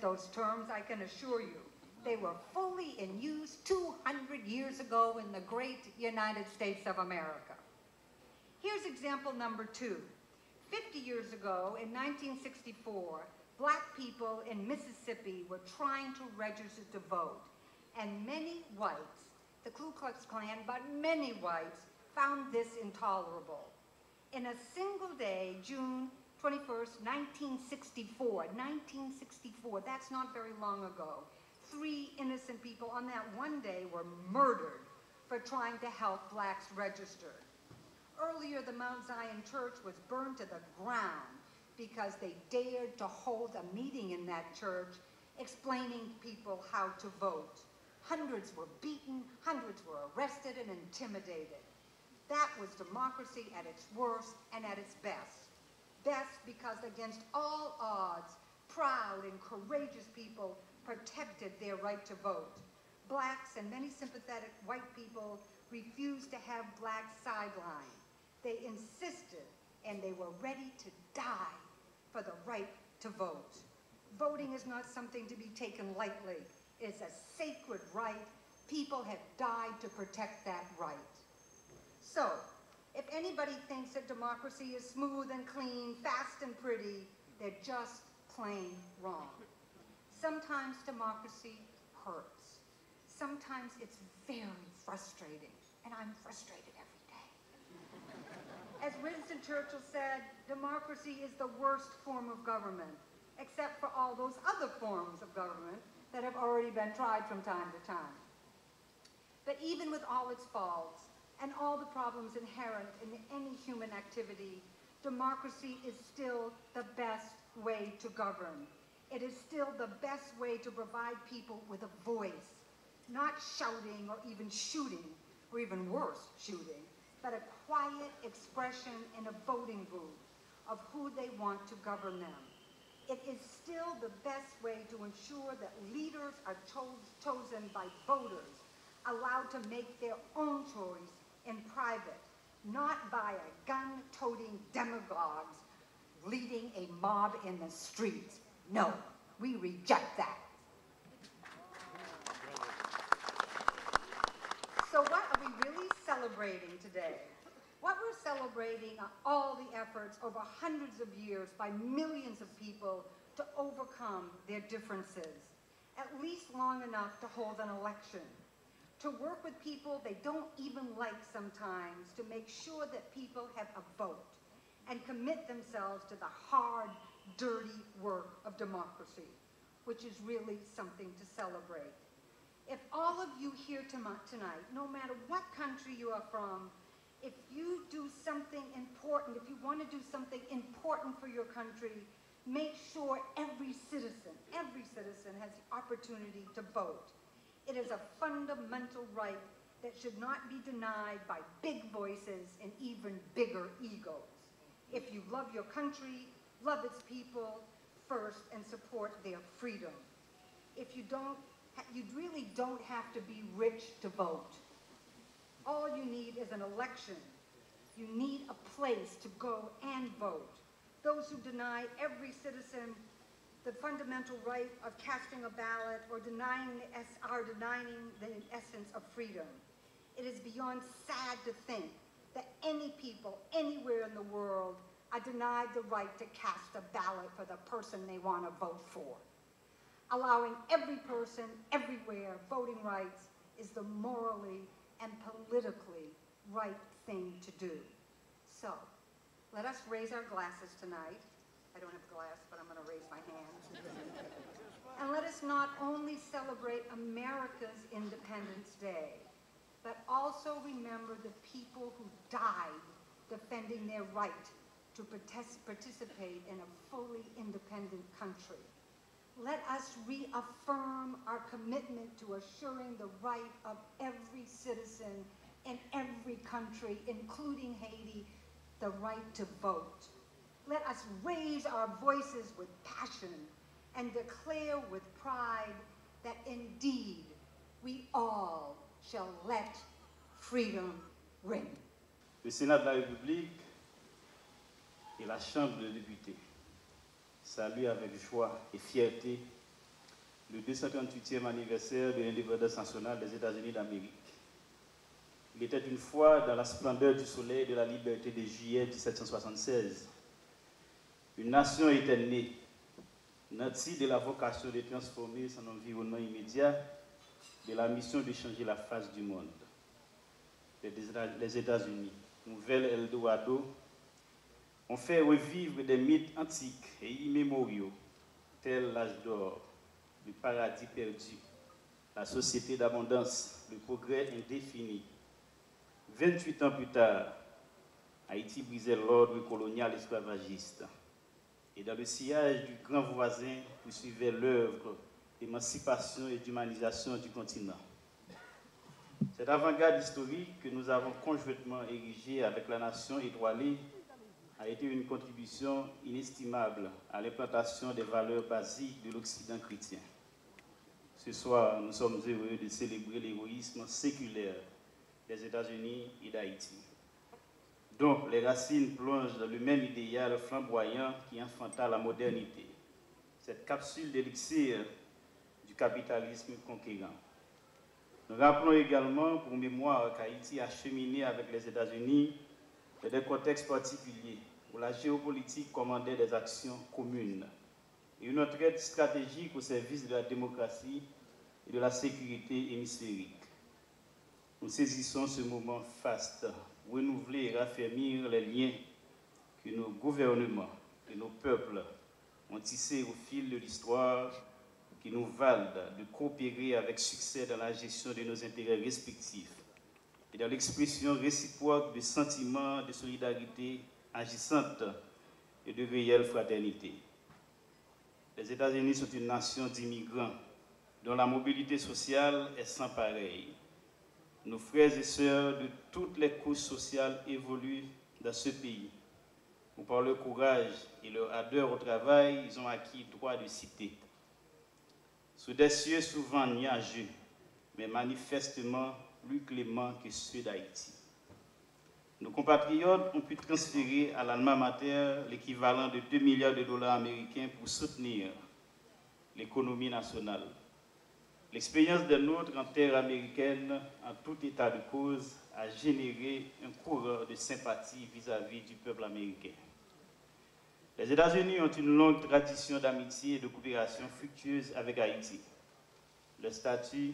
Those terms, I can assure you. They were fully in use 200 years ago in the great United States of America. Here's example number 2. 50 years ago, in 1964, black people in Mississippi were trying to register to vote, and many whites, the Ku Klux Klan, but many whites, found this intolerable. In a single day, June 21st, 1964, that's not very long ago. 3 innocent people on that one day were murdered for trying to help blacks register. Earlier, the Mount Zion Church was burned to the ground because they dared to hold a meeting in that church explaining to people how to vote. Hundreds were beaten, hundreds were arrested and intimidated. That was democracy at its worst and at its best. Best because against all odds, proud and courageous people protected their right to vote. Blacks and many sympathetic white people refused to have blacks sidelined. They insisted and they were ready to die for the right to vote. Voting is not something to be taken lightly. It's a sacred right. People have died to protect that right. So, if anybody thinks that democracy is smooth and clean, fast and pretty, they're just plain wrong. Sometimes democracy hurts. Sometimes it's very frustrating, and I'm frustrated every day. As Winston Churchill said, democracy is the worst form of government, except for all those other forms of government that have already been tried from time to time. But even with all its faults, and all the problems inherent in any human activity, democracy is still the best way to govern. It is still the best way to provide people with a voice, not shouting or even shooting, or even worse, shooting, but a quiet expression in a voting booth of who they want to govern them. It is still the best way to ensure that leaders are chosen by voters, allowed to make their own choice in private, not by a gun-toting demagogues leading a mob in the streets. No, we reject that. So what are we really celebrating today? What we're celebrating are all the efforts over hundreds of years by millions of people to overcome their differences, at least long enough to hold an election. To work with people they don't even like sometimes, to make sure that people have a vote and commit themselves to the hard, dirty work of democracy, which is really something to celebrate. If all of you here tonight, no matter what country you are from, if you do something important, if you want to do something important for your country, make sure every citizen has the opportunity to vote. It is a fundamental right that should not be denied by big voices and even bigger egos. If you love your country, love its people first and support their freedom. If you really don't have to be rich to vote. All you need an election. You need a place to go and vote. Those who deny every citizen the fundamental right of casting a ballot are denying the essence of freedom. It is beyond sad to think that any people anywhere in the world are denied the right to cast a ballot for the person they want to vote for. Allowing every person everywhere voting rights is the morally and politically right thing to do. So, let us raise our glasses tonight. I don't have a glass, but I'm going to raise my hand. And let us not only celebrate America's Independence Day, but also remember the people who died defending their right to participate in a fully independent country. Let us reaffirm our commitment to assuring the right of every citizen in every country, including Haiti, the right to vote. Let us raise our voices with passion and declare with pride that indeed we all shall let freedom ring. Le Sénat de la République et la Chambre des députés saluent avec joie et fierté le 238e anniversaire de l'indépendance nationale des États-Unis d'Amérique. Il était une fois dans la splendeur du soleil de la liberté de juillet 1776. Une nation était née, nantie de la vocation de transformer son environnement immédiat, de la mission de changer la face du monde. Les États-Unis, Nouvelle Eldorado, ont fait revivre des mythes antiques et immémoriaux, tels l'âge d'or, le paradis perdu, la société d'abondance, le progrès indéfini. 28 ans plus tard, Haïti brisait l'ordre colonial esclavagiste. Et dans le sillage du grand voisin poursuivait l'œuvre d'émancipation et d'humanisation du continent. Cette avant-garde historique que nous avons conjointement érigée avec la nation étoilée a été une contribution inestimable à l'implantation des valeurs basiques de l'Occident chrétien. Ce soir, nous sommes heureux de célébrer l'héroïsme séculaire des États-Unis et d'Haïti, dont les racines plongent dans le même idéal flamboyant qui enfanta la modernité, cette capsule d'élixir du capitalisme conquérant. Nous rappelons également pour mémoire qu'Haïti a cheminé avec les États-Unis dans des contextes particuliers où la géopolitique commandait des actions communes et une entraide stratégique au service de la démocratie et de la sécurité hémisphérique. Nous saisissons ce moment faste, renouveler et raffermir les liens que nos gouvernements et nos peuples ont tissés au fil de l'histoire, qui nous valent de coopérer avec succès dans la gestion de nos intérêts respectifs et dans l'expression réciproque de sentiments de solidarité agissante et de réelle fraternité. Les États-Unis sont une nation d'immigrants dont la mobilité sociale est sans pareil. Nos frères et sœurs de toutes les couches sociales évoluent dans ce pays, où par leur courage et leur ardeur au travail, ils ont acquis le droit de cité. Sous des cieux souvent nuageux, mais manifestement plus cléments que ceux d'Haïti. Nos compatriotes ont pu transférer à l'alma mater l'équivalent de 2 milliards de dollars américains pour soutenir l'économie nationale. L'expérience des nôtres en terre américaine, en tout état de cause, a généré un courant de sympathie vis-à-vis du peuple américain. Les États-Unis ont une longue tradition d'amitié et de coopération fructueuse avec Haïti. Le statut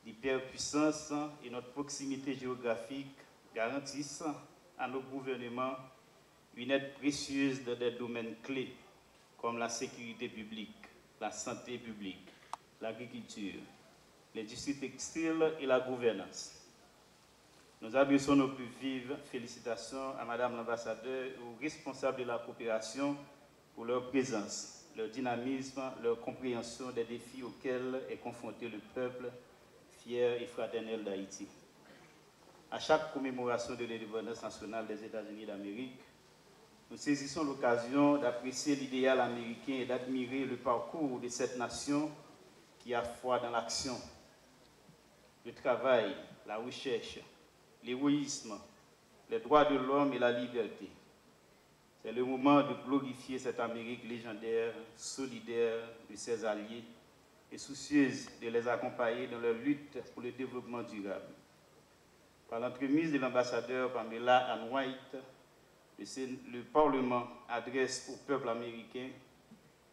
d'hyperpuissance et notre proximité géographique garantissent à nos gouvernements une aide précieuse dans des domaines clés comme la sécurité publique, la santé publique, l'agriculture, l'industrie textile et la gouvernance. Nous adressons nos plus vives félicitations à Madame l'ambassadeur et aux responsables de la coopération pour leur présence, leur dynamisme, leur compréhension des défis auxquels est confronté le peuple fier et fraternel d'Haïti. À chaque commémoration de l'indépendance nationale des États-Unis d'Amérique, nous saisissons l'occasion d'apprécier l'idéal américain et d'admirer le parcours de cette nation qui a foi dans l'action, le travail, la recherche, l'héroïsme, les droits de l'homme et la liberté. C'est le moment de glorifier cette Amérique légendaire, solidaire de ses alliés et soucieuse de les accompagner dans leur lutte pour le développement durable. Par l'entremise de l'ambassadeur Pamela Ann White, le Parlement adresse au peuple américain,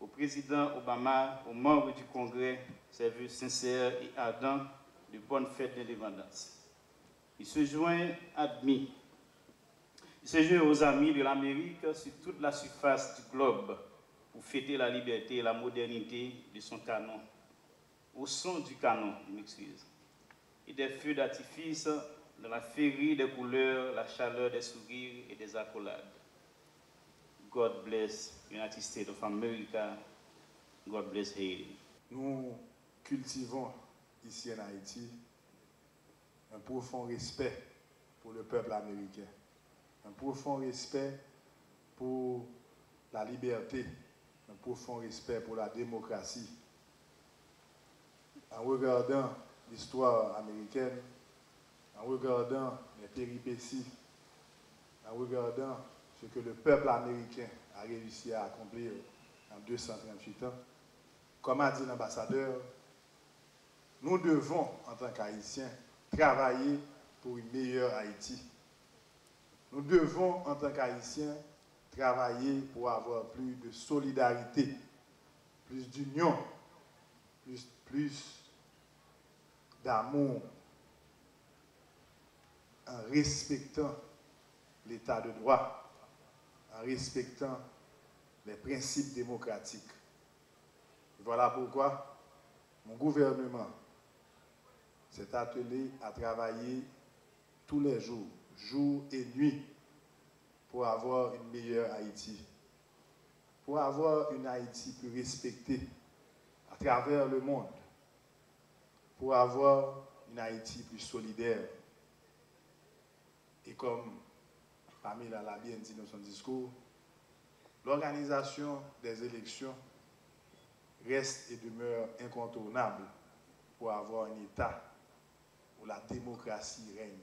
au président Obama, aux membres du Congrès, ses vœux sincères et ardents de bonnes fêtes d'indépendance. Il se joint aux amis de l'Amérique sur toute la surface du globe pour fêter la liberté et la modernité de son canon, au son du canon, je m'excuse, et des feux d'artifice dans la féerie des couleurs, la chaleur des sourires et des accolades. God bless United States of America. God bless Haiti. Nous cultivons ici en Haïti un profond respect pour le peuple américain, un profond respect pour la liberté, un profond respect pour la démocratie. En regardant l'histoire américaine, en regardant les péripéties, en regardant ce que le peuple américain a réussi à accomplir en 238 ans, comme a dit l'ambassadeur, nous devons, en tant qu'Haïtiens, travailler pour une meilleure Haïti. Nous devons, en tant qu'Haïtiens, travailler pour avoir plus de solidarité, plus d'union, plus d'amour, en respectant l'état de droit, en respectant les principes démocratiques. Voilà pourquoi mon gouvernement s'est attelé à travailler tous les jours, jour et nuit, pour avoir une meilleure Haïti, pour avoir une Haïti plus respectée à travers le monde, pour avoir une Haïti plus solidaire. Et comme Pamela l'a bien dit dans son discours, l'organisation des élections reste et demeure incontournable pour avoir un État où la démocratie règne,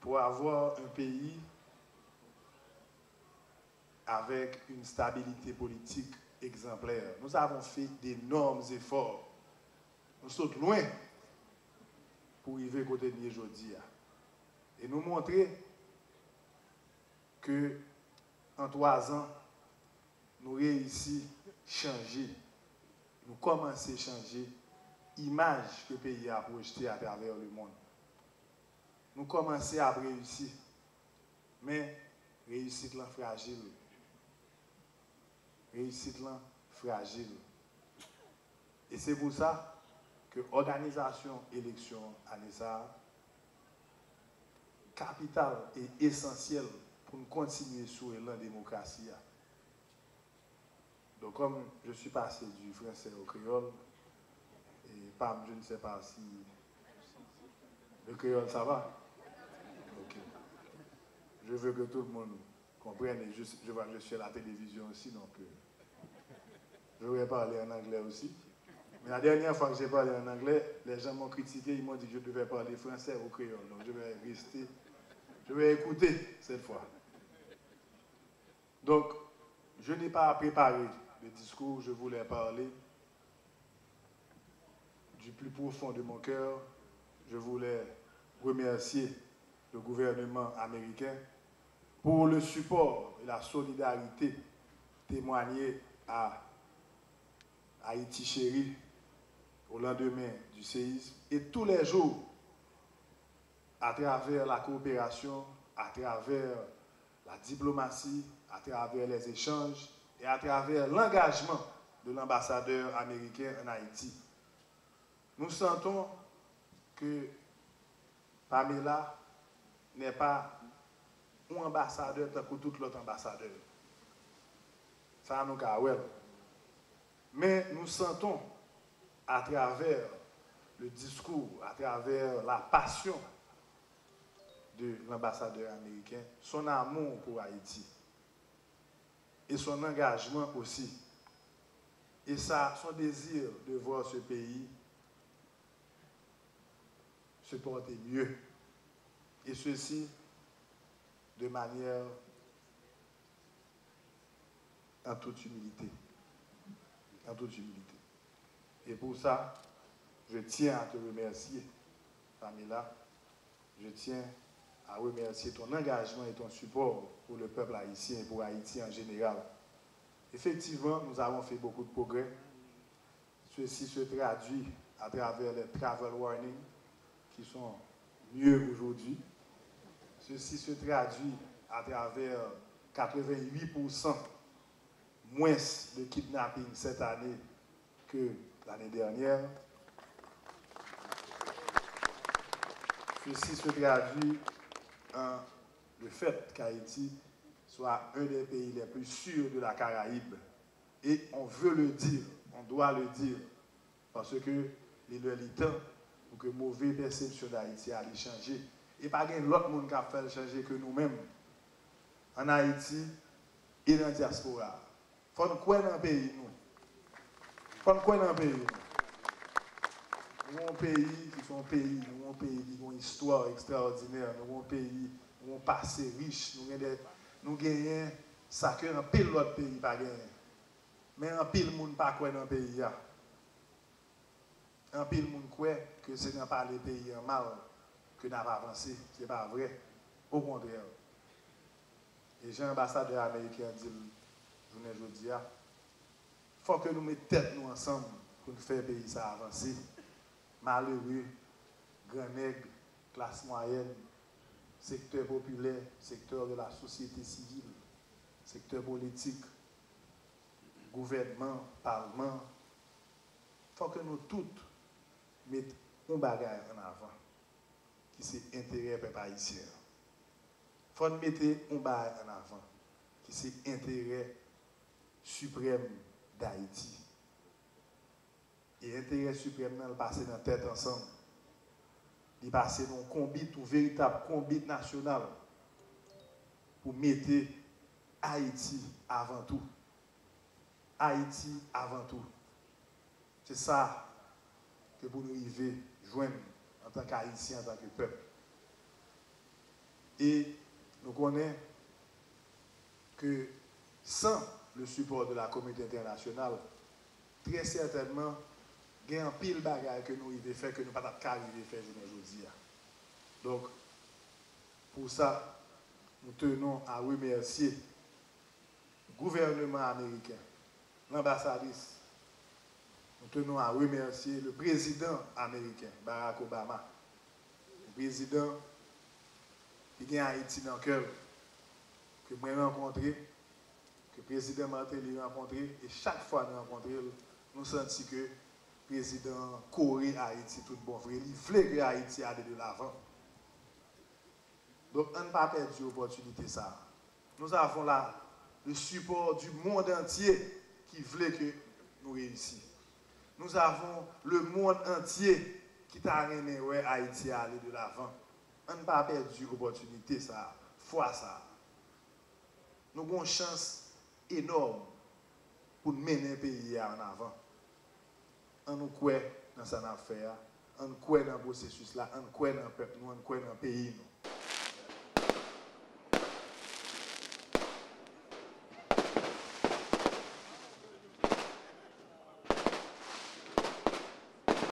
pour avoir un pays avec une stabilité politique exemplaire. Nous avons fait d'énormes efforts. Nous sommes loin pour arriver côté de aujourd'hui. Et nous montrer que en 3 ans, nous réussissons à changer, nous commençons à changer l'image que le pays a projetée à travers le monde. Nous commençons à réussir, mais réussite là fragile. Réussite là fragile. Et c'est pour ça que l'organisation élection à l'ESA, capital et essentiel pour nous continuer sur la démocratie. Donc comme je suis passé du français au créole, et Pam, je ne sais pas si le créole ça va. Ok. Je veux que tout le monde comprenne, et je vois que je suis à la télévision aussi, donc je vais parler en anglais aussi. Mais la dernière fois que j'ai parlé en anglais, les gens m'ont critiqué, ils m'ont dit que je devais parler français ou créole. Donc je vais écouter cette fois. Donc, je n'ai pas préparé le discours, je voulais parler du plus profond de mon cœur. Je voulais remercier le gouvernement américain pour le support et la solidarité témoignée à Haïti chérie au lendemain du séisme et tous les jours à travers la coopération, à travers la diplomatie, à travers les échanges et à travers l'engagement de l'ambassadeur américain en Haïti. Nous sentons que Pamela n'est pas un ambassadeur tant que tout l'autre ambassadeur. Ça nous a. Mais nous sentons à travers le discours, à travers la passion de l'ambassadeur américain, son amour pour Haïti et son engagement aussi. Et ça, son désir de voir ce pays se porter mieux. ceci de manière en toute humilité. En toute humilité. Et pour ça, je tiens à te remercier, Pamela. Je tiens à remercier ton engagement et ton support pour le peuple haïtien et pour Haïti en général. Effectivement, nous avons fait beaucoup de progrès. Ceci se traduit à travers les travel warnings qui sont mieux aujourd'hui. Ceci se traduit à travers 88% moins de kidnapping cette année que l'année dernière. Ceci se traduit en le fait qu'Haïti soit un des pays les plus sûrs de la Caraïbe. Et on veut le dire, on doit le dire, parce que il est temps pour que mauvaise perception d'Haïti allait changer. Et pas l'autre monde qui a fait changer que nous-mêmes. En Haïti et dans la diaspora. Il faut nous croire dans le pays, nous. Il faut nous croire dans le pays, nous. Nous avons un pays qui sont un pays, nous avons un pays qui a une histoire extraordinaire, nous avons un pays, nous avons un passé riche, nous gagnons ça que un pile l'autre pays pas gagné. Mais un pile monde pas croire dans le pays. Un pile monde croit que c'est dans pas les pays en mal que n'a pas avancé, c'est pas vrai. Au contraire. Et j'ai un ambassadeur américain dit aujourd'hui, il faut que nous mettions tête nous ensemble pour nous faire pays ça avancer. Malheureux, grand nègre, classe moyenne, secteur populaire, secteur de la société civile, secteur politique, gouvernement, parlement. Il faut que nous toutes mettions un bagage en avant, qui c'est intérêt peuple haïtien. Il faut mettre un bagage en avant, qui c'est intérêt suprême d'Haïti. Et l'intérêt suprême, il passe dans la tête ensemble. Il passe dans un combat, un véritable combat national pour mettre Haïti avant tout. Haïti avant tout. C'est ça que pour nous arriver joindre en tant qu'Haïtiens, en tant que peuple. Et nous connaissons que sans le support de la communauté internationale, très certainement, il y a un pile de bagages que nous devons faire que nous ne pouvons pas arriver à faire aujourd'hui. Donc, pour ça, nous tenons à remercier le gouvernement américain, l'ambassadrice. Nous tenons à remercier le président américain, Barack Obama, le président qui a Haïti dans le cœur, que moi j'ai rencontré, que le président Martelly a rencontré, et chaque fois que nous rencontrons, nous sentons que le président Corée Haïti tout bon frère, il voulait que Haïti aille de l'avant. Donc, on ne peut pas perdre l'opportunité ça. Nous avons là le support du monde entier qui voulait que nous réussissions. Nous avons le monde entier qui t'a aimé Haïti aller de l'avant. On ne peut pas perdre l'opportunité ça, fois ça. Nous avons une chance énorme pour mener le pays en avant. On nous croit dans cette affaire, on nous croit dans le processus là, on nous croit dans le peuple, on nous croit dans le pays.